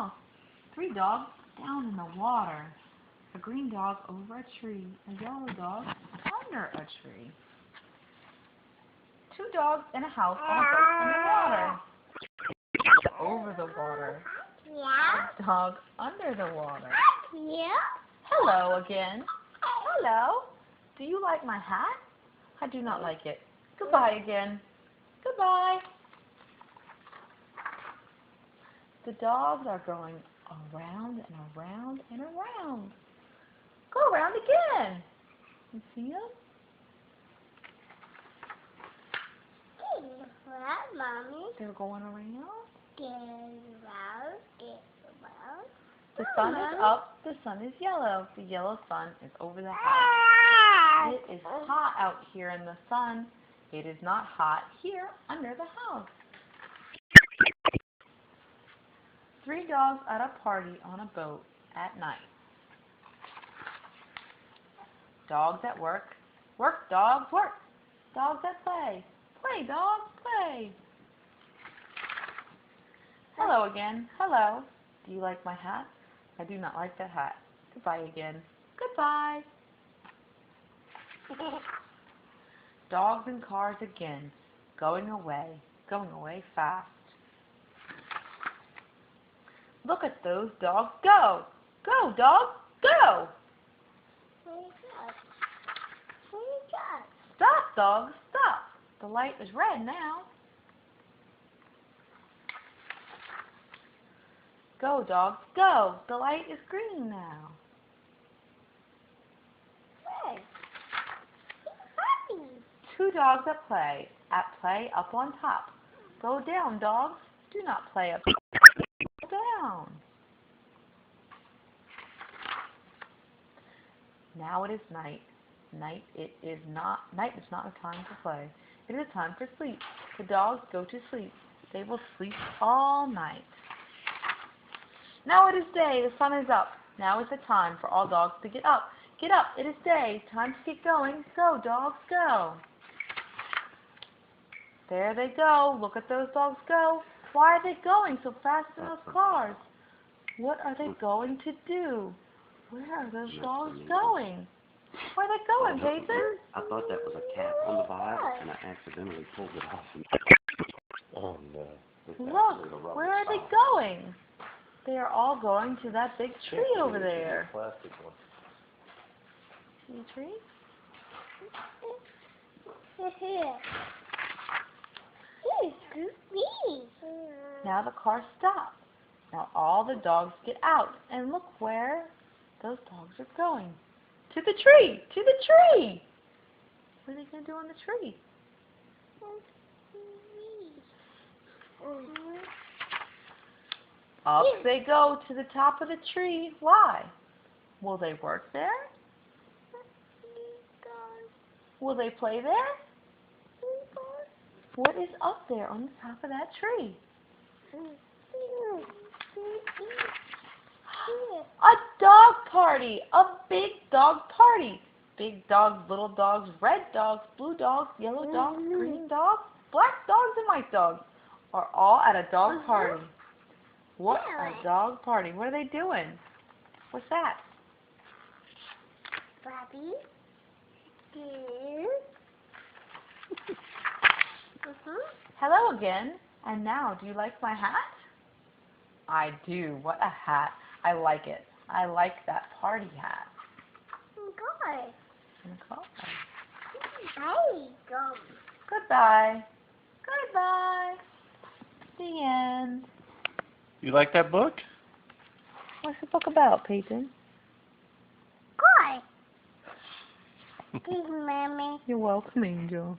house. 3 dogs down in the water. A green dog over a tree. A yellow dog under a tree. 2 dogs in a house on a boat in the water. Over the water. Yeah. A dog under the water. Yeah. Hello again. Hello. Do you like my hat? I do not like it. Goodbye again. Goodbye. The dogs are going around and around and around. Go around again. You see them? What, Mommy? They're going around. Get around, get around. The sun is up. The sun is yellow. The yellow sun is over the house. It is hot out here in the sun. It is not hot here under the house. 3 dogs at a party on a boat at night. Dogs at work. Work, dogs, work. Dogs at play. Play, dogs, play. Hello again. Hello. Do you like my hat? I do not like that hat. Goodbye again. Goodbye. Dogs and cars again. Going away fast. Look at those dogs go. Go, dogs, go. Stop, dogs, stop. The light is red now. Go, dogs, go. The light is green now. Hey. 2 dogs at play up on top. Go down, dogs. Do not play up. Go down. Now it is night. Night is not a time to play. It is a time for sleep. The dogs go to sleep. They will sleep all night. Now it is day. The sun is up. Now is the time for all dogs to get up. Get up. It is day. Time to get going. Go, dogs, go. There they go. Look at those dogs go. Why are they going so fast in those cars? What are they going to do? Where are those dogs going? Where are they going, Payton? I thought that was a cat on the vibe, and I accidentally pulled it off. Oh no. Look, where are they going? They are all going to that big tree over there. See the tree? Now the car stops. Now all the dogs get out, and look where those dogs are going. To the tree! To the tree! What are they going to do on the tree? Up they go to the top of the tree. Why? Will they work there? Will they play there? What is up there on the top of that tree? A dog party! A big dog party! Big dogs, little dogs, red dogs, blue dogs, yellow dogs, green dogs, black dogs, and white dogs are all at a dog party. What a dog party. What are they doing? What's that? Bobby. Hello again. And now, do you like my hat? I do. What a hat. I like it. I like that party hat. Good. Goodbye. Goodbye. Goodbye. The end. You like that book? What's the book about, Payton? Good. Mommy. You're welcome, Angel.